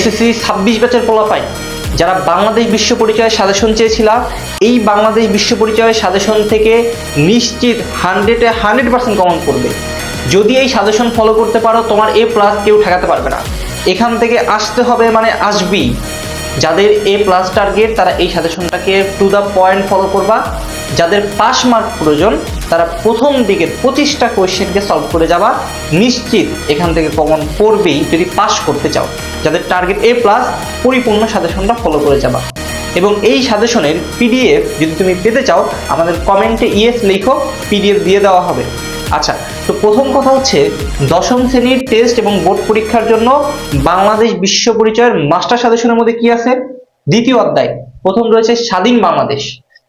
SSC 26 ব্যাচের পোলাপাই যারা বাংলাদেশ বিশ্ব পরিচয়ের সাজেশন চেয়েছিলা, এই বাংলাদেশ বিশ্ব পরিচয়ের সাজেশন থেকে নিশ্চিত 100% কমন করবে। যদি এই সাজেশন ফলো করতে পারো, তোমার A+ কেউ ঠেকাতে পারবে না। এখান থেকে আসতে হবে, মানে আসবেই। যাদের A+ টার্গেট তারা এই সাজেশনটাকে টু দ্য পয়েন্ট ফলো করবা। যাদের পাস মার্ক প্রয়োজন তারা প্রথম দিকের 25টা কোয়েশ্চেনকে সলভ করে যাবা, নিশ্চিত এখান থেকে কমন পড়বেই যদি পাস করতে চাও। যাদের টার্গেট A+, পরিপূর্ণ সাজেশনটা ফলো করে যাবা। এবং এই সাজেশনের PDF যদি তুমি পেতে চাও, আমাদের কমেন্টে ইয়েস লিখো, PDF দিয়ে দেওয়া হবে। আচ্ছা, তো প্রথম কথা হচ্ছে, দশম শ্রেণীর টেস্ট এবং বোর্ড পরীক্ষার জন্য বাংলাদেশ বিশ্ব পরিচয়ের মাস্টার সাজেশনের মধ্যে কি আছে? দ্বিতীয় অধ্যায় প্রথম রয়েছে স্বাধীন বাংলাদেশ।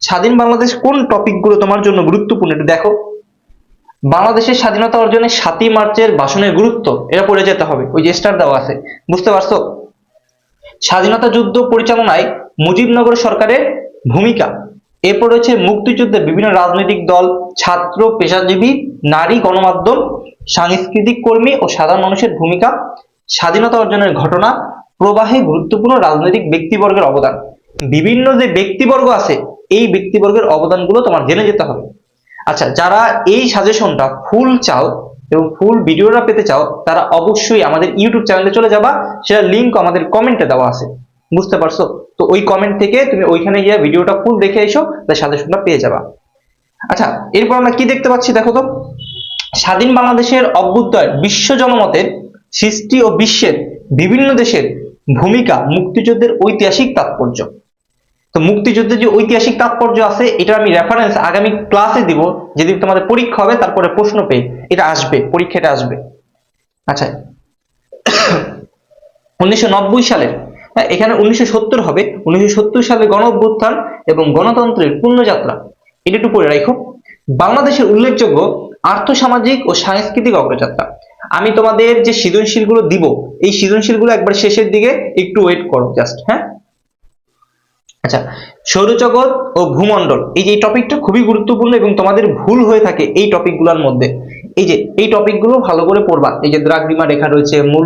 স্বাধীন বাংলাদেশ কোন টপিকগুলো তোমার জন্য গুরুত্বপূর্ণ একটু দেখো। বাংলাদেশের স্বাধীনতা অর্জনে 7ই মার্চের ভাষণের গুরুত্ব, এটা পড়ে যেতে হবে, ওই যে স্টার দেওয়া আছে, বুঝতে পারছো? স্বাধীনতা যুদ্ধ পরিচালনায় মুজিবনগর সরকারের ভূমিকা। এরপর রয়েছে মুক্তিযুদ্ধে বিভিন্ন রাজনৈতিক দল, ছাত্র, পেশাজীবী, নারী, গণমাধ্যম, সাংস্কৃতিক কর্মী ও সাধারণ মানুষের ভূমিকা। স্বাধীনতা অর্জনের ঘটনা প্রবাহে গুরুত্বপূর্ণ রাজনৈতিক ব্যক্তিবর্গের অবদান। বিভিন্ন যে ব্যক্তিবর্গ আছে, এই ব্যক্তিবর্গের অবদানগুলো তোমার জেনে যেতে হবে। আচ্ছা, যারা এই সাজেশনটা ফুল চাও এবং ফুল ভিডিওটা পেতে চাও, তারা অবশ্যই আমাদের ইউটিউব চ্যানেলে চলে যাবা, সেটা লিংক আমাদের কমেন্টে দেওয়া আছে, বুঝতে পারছো? তো ওই কমেন্ট থেকে তুমি ওইখানে গিয়ে ভিডিওটা ফুল দেখে এসো, তাই সাজেশনটা পেয়ে যাবা। আচ্ছা, এরপর আমরা কি দেখতে পাচ্ছি দেখো তো। স্বাধীন বাংলাদেশের অভ্যুদয়, বিশ্ব জনমতের সৃষ্টি ও বিশ্বের বিভিন্ন দেশের ভূমিকা, মুক্তিযুদ্ধের ঐতিহাসিক তাৎপর্য। তো মুক্তিযুদ্ধের যে ঐতিহাসিক তাৎপর্য আছে, এটা আমি রেফারেন্স আগামী ক্লাসে দিব, যেদিন তোমাদের পরীক্ষা হবে, তারপরে প্রশ্ন পেয়ে এটা আসবে, পরীক্ষাটা আসবে। আচ্ছা, 1990 সালের, এখানে 1970 হবে, 1970 সালে গণ অভ্যুত্থান এবং গণতন্ত্রের পূর্ণযাত্রা, এটা একটু পড়ে রাখো। বাংলাদেশের উল্লেখযোগ্য আর্থসামাজিক ও সাংস্কৃতিক অগ্রযাত্রা। আমি তোমাদের যে সৃজনশীলগুলো দিব, এই সৃজনশীলগুলো একবার শেষের দিকে, একটু ওয়েট করো জাস্ট, হ্যাঁ? আচ্ছা, সৌরজগৎ ও ভূমণ্ডল, এই যে টপিকটা খুবই গুরুত্বপূর্ণ এবং তোমাদের ভুল হয়ে থাকে এই টপিকগুলোর মধ্যে। এই যে এই টপিকগুলো ভালো করে পড়বা। এই যে দ্রাঘিমা রেখা রয়েছে, মূল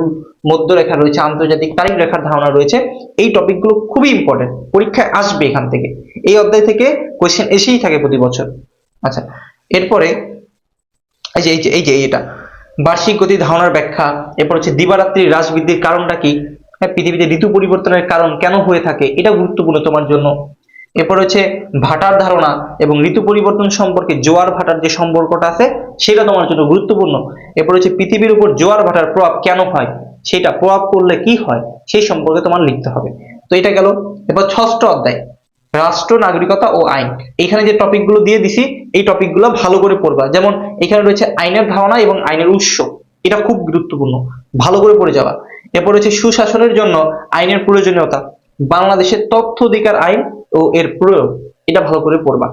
মধ্য রেখা রয়েছে, আন্তর্জাতিক তারিখ রেখার ধারণা রয়েছে, এই টপিকগুলো খুবই ইম্পর্টেন্ট, পরীক্ষায় আসবে এখান থেকে। এই অধ্যায় থেকে কোশ্চেন এসেই থাকে প্রতি বছর। আচ্ছা, এরপরে এটা বার্ষিক গতি ধারণার ব্যাখ্যা। এরপর হচ্ছে দিবারাত্রির হ্রাস বৃদ্ধির কারণটা কি, পৃথিবীতে ঋতু পরিবর্তনের কারণ কেন হয়ে থাকে, এটা গুরুত্বপূর্ণ তোমার জন্য। এরপর হচ্ছে ভাটার ধারণা এবং ঋতু পরিবর্তন সম্পর্কে জোয়ার ভাটার যে সম্পর্কটা আছে, সেটা তোমার জন্য গুরুত্বপূর্ণ। এরপর হচ্ছে পৃথিবীর উপর জোয়ার ভাটার প্রভাব কেন হয়, সেটা প্রভাব পড়লে কি হয়, সেই সম্পর্কে তোমার লিখতে হবে। তো এটা গেল। এরপর 6ষ্ঠ অধ্যায় রাষ্ট্র, নাগরিকতা ও আইন। এখানে যে টপিকগুলো দিয়ে দিছি, এই টপিকগুলো ভালো করে পড়বা। যেমন এখানে রয়েছে আইনের ধারণা এবং আইনের উৎস, এটা খুব গুরুত্বপূর্ণ, ভালো করে পড়ে যাবা। এরপর হচ্ছে সুশাসনের জন্য আইনের প্রয়োজনীয়তা, বাংলাদেশের তথ্য অধিকার আইন ও এর প্রয়োগ, এটা ভালো করে পড়বা।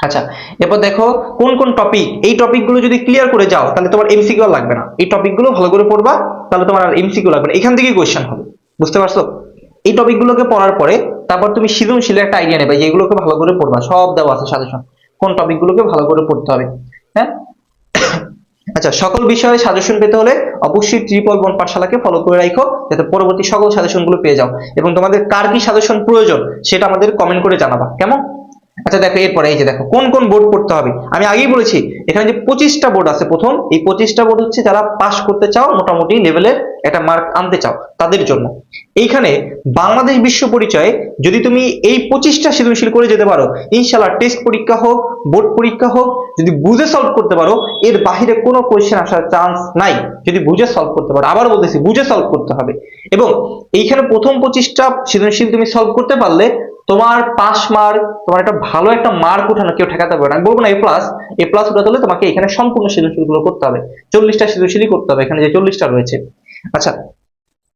আচ্ছা, এরপর দেখো কোন কোন টপিক, এই টপিকগুলো যদি ক্লিয়ার করে যাও, তাহলে তোমার এমসিকিউ লাগবে না। এই টপিকগুলো ভালো করে পড়বা, তাহলে তোমার আর এমসিকিউ লাগবে না, এখান থেকেই কোয়েশ্চেন হবে, বুঝতে পারছো? এই টপিকগুলোকে পড়ার পরে তারপর তুমি সৃজনশীলের একটা আইডিয়া নেবে, যে এগুলোকে ভালো করে পড়বা, সব দেওয়া আছে সাজেশন, কোন টপিকগুলোকে ভালো করে পড়তে হবে, হ্যাঁ? আচ্ছা, সকল বিষয়ে সাজেশন পেতে হলে অবশ্যই ট্রিপল বন্ড পাঠশালাকে ফলো করে রাখো, যাতে পরবর্তী সকল সাজেশনগুলো পেয়ে যাও। এবং তোমাদের কার কি সাজেশন প্রয়োজন, সেটা আমাদের কমেন্ট করে জানাবা, কেমন? আচ্ছা দেখো, এরপরে এই যে দেখো কোন কোন বোর্ড পড়তে হবে। আমি আগেই বলেছি, এখানে যে 25টা বোর্ড আছে, প্রথম এই 25টা বোর্ড হচ্ছে যারা পাস করতে চাও, মোটামুটি লেভেলের একটা মার্ক আনতে চাও, তাদের জন্য। এইখানে বাংলাদেশ বিশ্ব পরিচয়ে যদি তুমি এই 25টা সৃজনশীল করে যেতে পারো, ইনশাআল্লাহ টেস্ট পরীক্ষা হোক, বোর্ড পরীক্ষা হোক, যদি বুঝে সলভ করতে পারো, এর বাহিরে কোনো কোয়েশ্চেন আসার চান্স নাই। যদি বুঝে সলভ করতে পারো, আবার বলতেছি, বুঝে সলভ করতে হবে। এবং এইখানে প্রথম 25টা সৃজনশীল তুমি সলভ করতে পারলে তোমার পাস মার্ক, তোমার একটা ভালো একটা মার্ক উঠানো কেউ ঠেকাতে পারবে না। আমি বলবো না A+ উঠাতে হলে তোমাকে এখানে সম্পূর্ণ সৃজনশীল গুলো করতে হবে, 40টা সৃজনশীলই করতে হবে, এখানে যে 40টা রয়েছে। আচ্ছা,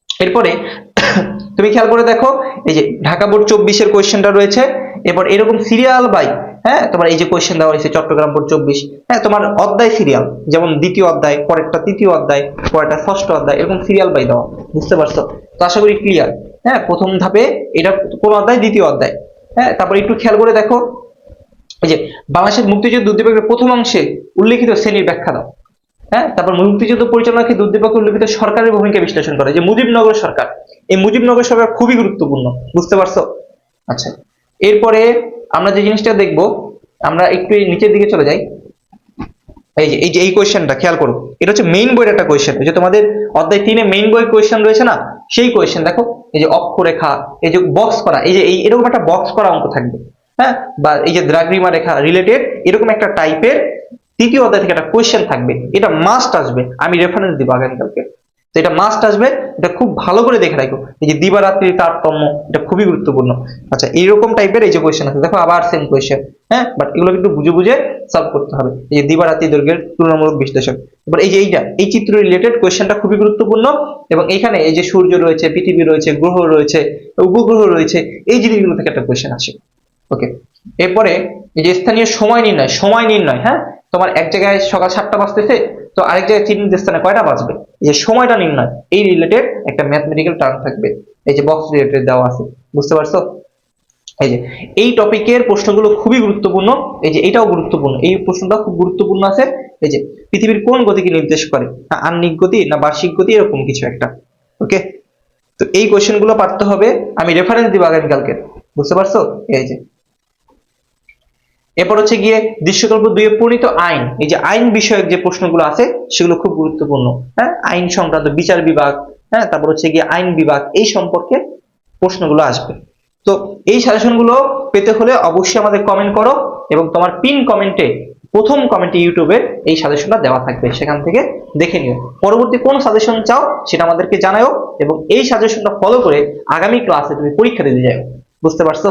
এরপরে তুমি খেয়াল করে দেখো, এই যে ঢাকা বোর্ড 24-এর কোয়েশ্চেনটা রয়েছে। এরপর এরকম সিরিয়াল বাই, হ্যাঁ, তোমার এই যে কোয়েশ্চেন দেওয়া হয়েছে চট্টগ্রাম বোর্ড 24, হ্যাঁ, তোমার অধ্যায় সিরিয়াল, যেমন দ্বিতীয় অধ্যায়, পরেরটা তৃতীয় অধ্যায়, পরেরটা ষষ্ঠ অধ্যায়, এরকম সিরিয়াল বাই দেওয়া, বুঝতে পারছো? তো আশা করি ক্লিয়ার। হ্যাঁ, প্রথম ধাপে এটা কোন অধ্যায়, দ্বিতীয় অধ্যায়। হ্যাঁ, তারপর একটু খেয়াল করে দেখো, এই যে বাংলাদেশের মুক্তিযুদ্ধ উদ্দীপকের প্রথম অংশে উল্লেখিত শ্রেণীর ব্যাখ্যা দাও। হ্যাঁ, তারপর মুক্তিযুদ্ধ পরিচালনাকে উদ্দীপকে উল্লেখিত সরকারের ভূমিকা বিশ্লেষণ করে, যে মুজিবনগর সরকার, এই মুজিবনগর সরকার খুবই গুরুত্বপূর্ণ, বুঝতে পারছো? আচ্ছা, এরপরে আমরা যে জিনিসটা দেখব, আমরা একটু এই নিচের দিকে চলে যাই। এই যে এই কোয়েশ্চেনটা খেয়াল করো, এটা হচ্ছে মেইন বইয়ের একটা কোয়েশ্চেন, এই যে তোমাদের অধ্যায় 3-এ মেইন বই কোয়েশ্চেন রয়েছে না, সেই কোয়েশ্চেন দেখো। এই যে অক্ষরেখা, এই যে বক্স করা, এই যে এরকম একটা বক্স করা অঙ্ক থাকবে, হ্যাঁ, বা এই যে দ্রাঘিমা রেখা রিলেটেড এরকম একটা টাইপের তৃতীয় অধ্যায় থেকে একটা কোয়েশ্চেন থাকবে, এটা মাস্ট আসবে, আমি রেফারেন্স দিব আগামীকালকে। তো এটা মাস্ট আসবে, এটা খুব ভালো করে দেখে রাখো। এই যে দিবারাত্রির তারতম্য, এটা খুবই গুরুত্বপূর্ণ। আচ্ছা, এইরকম টাইপের এই যে কোয়েশ্চেন আছে, দেখো আবার সেম কোয়েশ্চেন, হ্যাঁ, বাট এগুলো কিন্তু বুঝে বুঝে সলভ করতে হবে। এই যে দিবারাত্রি দৈর্ঘ্যের তুলনামূলক বিশ্লেষণ। এবার এই যে এই চিত্র রিলেটেড কোয়েশ্চেনটা খুবই গুরুত্বপূর্ণ, এবং এখানে এই যে সূর্য রয়েছে, পৃথিবী রয়েছে, গ্রহ রয়েছে, উপগ্রহ রয়েছে, এই জিনিসগুলো থেকে একটা কোয়েশ্চেন আছে। ওকে, এরপরে এই যে স্থানীয় সময় নির্ণয়, হ্যাঁ, তোমার এক জায়গায় সকাল 7টা বাজতেছে, তো আরেক জায়গায় চিহ্নিত স্থানে কয়টা বাজবে, এই যে সময়টা নির্ণয়, এই রিলেটেড একটা ম্যাথমেটিক্যাল টার্ম থাকবে, এই যে বক্স রিলেটেড দেওয়া আছে, বুঝতে পারছো? এই যে এই টপিকের প্রশ্নগুলো খুবই গুরুত্বপূর্ণ, এই যে এটাও গুরুত্বপূর্ণ, এই প্রশ্নটা খুব গুরুত্বপূর্ণ আছে। এই যে পৃথিবীর কোন গতিকে নির্দেশ করে, না আহ্নিক গতি না বার্ষিক গতি, এরকম কিছু একটা। ওকে, তো এই কোশ্চেন গুলো পারতে হবে, আমি রেফারেন্স দিব আগামীকালকে, বুঝতে পারছো? এই যে এরপর হচ্ছে গিয়ে দৃশ্যকল্প 2 এ প্রণীত আইন, এই যে আইন বিষয়ক যে প্রশ্নগুলো আছে সেগুলো খুব গুরুত্বপূর্ণ, হ্যাঁ, আইন সংক্রান্ত বিচার বিভাগ, হ্যাঁ, তারপর হচ্ছে গিয়ে আইন বিভাগ, এই সম্পর্কে প্রশ্নগুলো আসবে। তো এই সাজেশনগুলো পেতে হলে অবশ্যই আমাদের কমেন্ট করো, এবং তোমার পিন কমেন্টে, প্রথম কমেন্টে ইউটিউবে এই সাজেশনটা দেওয়া থাকবে, সেখান থেকে দেখে নিও। পরবর্তী কোন সাজেশন চাও সেটা আমাদেরকে জানাও, এবং এই সাজেশনটা ফলো করে আগামী ক্লাসে তুমি পরীক্ষা দিতে যাও, বুঝতে পারছো?